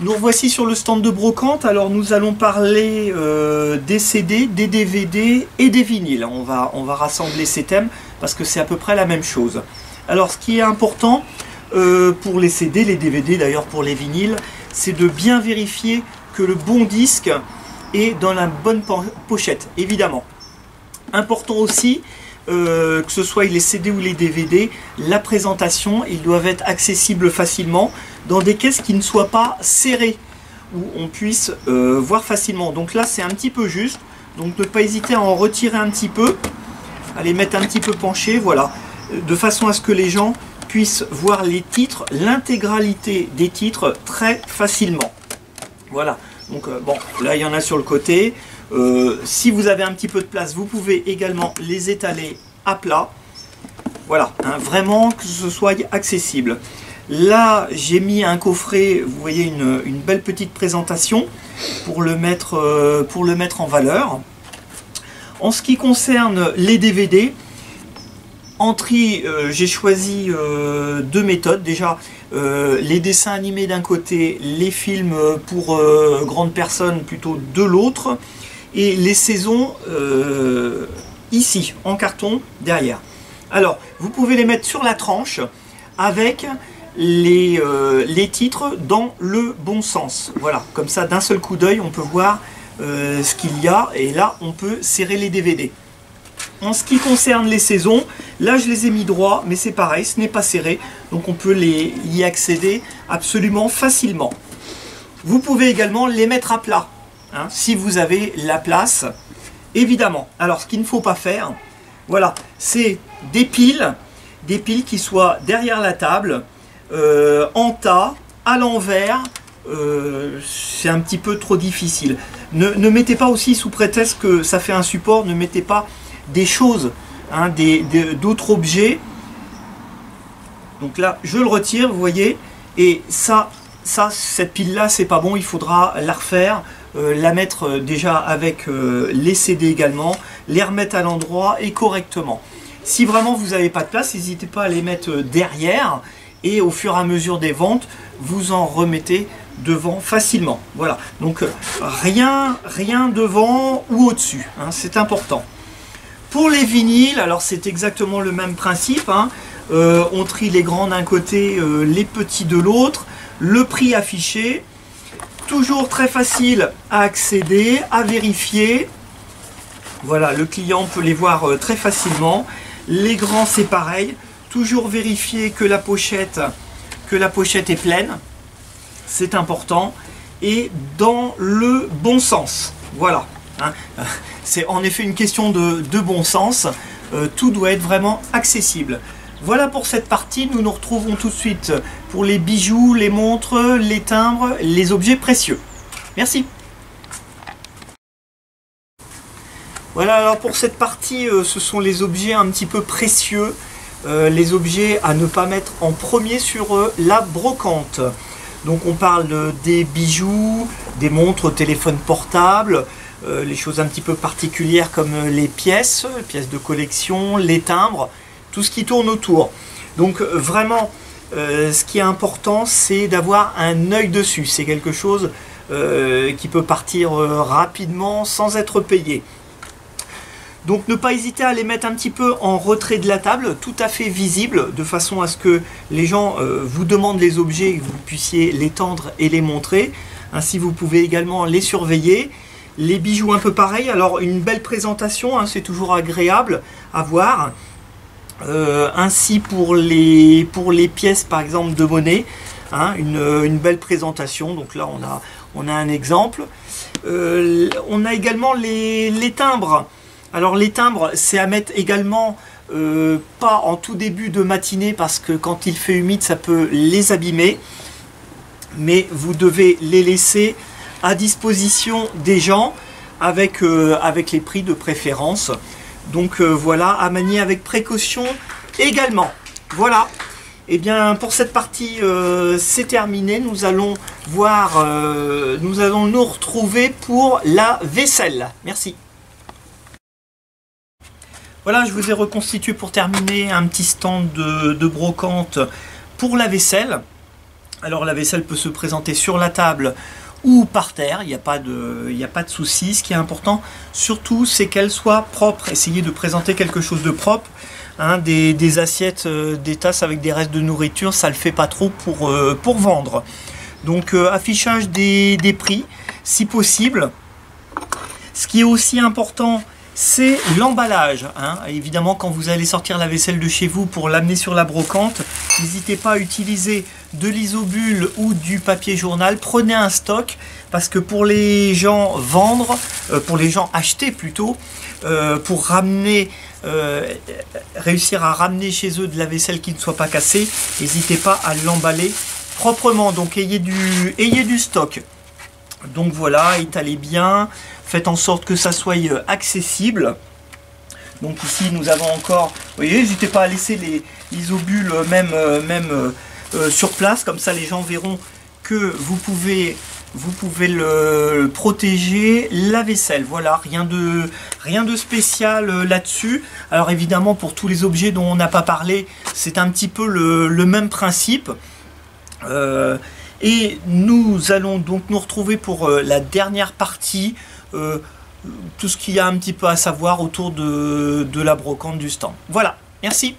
Nous revoici sur le stand de brocante. Alors nous allons parler des CD, des DVD et des vinyles. On va rassembler ces thèmes parce que c'est à peu près la même chose. Alors ce qui est important pour les CD, les DVD d'ailleurs pour les vinyles, c'est de bien vérifier que le bon disque est dans la bonne pochette, évidemment. Important aussi, que ce soit les CD ou les DVD, la présentation, ils doivent être accessibles facilement dans des caisses qui ne soient pas serrées, où on puisse voir facilement. Donc là c'est un petit peu juste, donc ne pas hésiter à en retirer un petit peu, à les mettre un petit peu penchés, voilà, de façon à ce que les gens puissent voir les titres, l'intégralité des titres très facilement. Voilà, donc bon, là il y en a sur le côté. Si vous avez un petit peu de place, vous pouvez également les étaler à plat. Voilà, hein, vraiment que ce soit accessible. Là, j'ai mis un coffret, vous voyez, une belle petite présentation pour le mettre en valeur. En ce qui concerne les DVD, en tri, j'ai choisi deux méthodes. Déjà, les dessins animés d'un côté, les films pour grandes personnes plutôt de l'autre, et les saisons ici, en carton, derrière. Alors, vous pouvez les mettre sur la tranche avec les titres dans le bon sens. Voilà, comme ça, d'un seul coup d'œil, on peut voir ce qu'il y a, et là, on peut serrer les DVD. En ce qui concerne les saisons, là, je les ai mis droits, mais c'est pareil, ce n'est pas serré, donc on peut y accéder absolument facilement. Vous pouvez également les mettre à plat, hein, si vous avez la place, évidemment. Alors, ce qu'il ne faut pas faire, voilà, c'est des piles qui soient derrière la table, en tas, à l'envers, c'est un petit peu trop difficile. Ne mettez pas aussi, sous prétexte que ça fait un support, ne mettez pas des choses, hein, d'autres objets. Donc là, je le retire, vous voyez, et cette pile-là, c'est pas bon, il faudra la refaire, la mettre déjà avec les CD également, les remettre à l'endroit et correctement. Si vraiment vous n'avez pas de place, n'hésitez pas à les mettre derrière, et au fur et à mesure des ventes, vous en remettez devant facilement. Voilà, donc rien devant ou au-dessus, hein, c'est important. Pour les vinyles, alors c'est exactement le même principe, hein. On trie les grands d'un côté, les petits de l'autre, le prix affiché, toujours très facile à accéder, à vérifier. Voilà, le client peut les voir très facilement. Les grands, c'est pareil, toujours vérifier que la pochette est pleine, c'est important, et dans le bon sens. Voilà, hein. C'est en effet une question de bon sens, tout doit être vraiment accessible. Voilà pour cette partie, nous nous retrouvons tout de suite pour les bijoux, les montres, les timbres, les objets précieux. Merci. Voilà, alors pour cette partie, ce sont les objets un petit peu précieux, les objets à ne pas mettre en premier sur la brocante. Donc on parle des bijoux, des montres, téléphones portables, les choses un petit peu particulières comme les pièces de collection, les timbres, tout ce qui tourne autour. Donc vraiment, ce qui est important, c'est d'avoir un œil dessus. C'est quelque chose qui peut partir rapidement sans être payé. Donc ne pas hésiter à les mettre un petit peu en retrait de la table, tout à fait visible, de façon à ce que les gens vous demandent les objets et que vous puissiez les tendre et les montrer. Ainsi vous pouvez également les surveiller. Les bijoux un peu pareil, alors une belle présentation, hein, c'est toujours agréable à voir. Ainsi pour les pièces par exemple de monnaie, hein, une belle présentation. Donc là on a un exemple. On a également les timbres. Alors les timbres, c'est à mettre également pas en tout début de matinée parce que quand il fait humide ça peut les abîmer, mais vous devez les laisser à disposition des gens avec les prix de préférence. Donc voilà, à manier avec précaution également. Voilà, et bien pour cette partie c'est terminé. Nous allons nous retrouver pour la vaisselle. Merci. Voilà, je vous ai reconstitué pour terminer un petit stand de brocante pour la vaisselle. Alors la vaisselle peut se présenter sur la table ou par terre, il n'y a pas de souci. Ce qui est important surtout, c'est qu'elle soit propre. Essayez de présenter quelque chose de propre. Hein, des assiettes, des tasses avec des restes de nourriture, ça ne le fait pas trop pour vendre. Donc affichage des prix si possible. Ce qui est aussi important, c'est l'emballage. Hein. Évidemment, quand vous allez sortir la vaisselle de chez vous pour l'amener sur la brocante, n'hésitez pas à utiliser de l'isobule ou du papier journal. Prenez un stock, parce que pour les gens vendre, pour les gens acheter plutôt, pour ramener, réussir à ramener chez eux de la vaisselle qui ne soit pas cassée, n'hésitez pas à l'emballer proprement. Donc ayez du stock. Donc voilà, étalez bien, faites en sorte que ça soit accessible. Donc ici nous avons encore, vous voyez, n'hésitez pas à laisser les isobules même sur place, comme ça les gens verront que vous pouvez le protéger. La vaisselle, voilà, rien de spécial là-dessus. Alors évidemment, pour tous les objets dont on n'a pas parlé, c'est un petit peu le même principe. Et nous allons donc nous retrouver pour la dernière partie, tout ce qu'il y a un petit peu à savoir autour de la brocante du stand. Voilà, merci.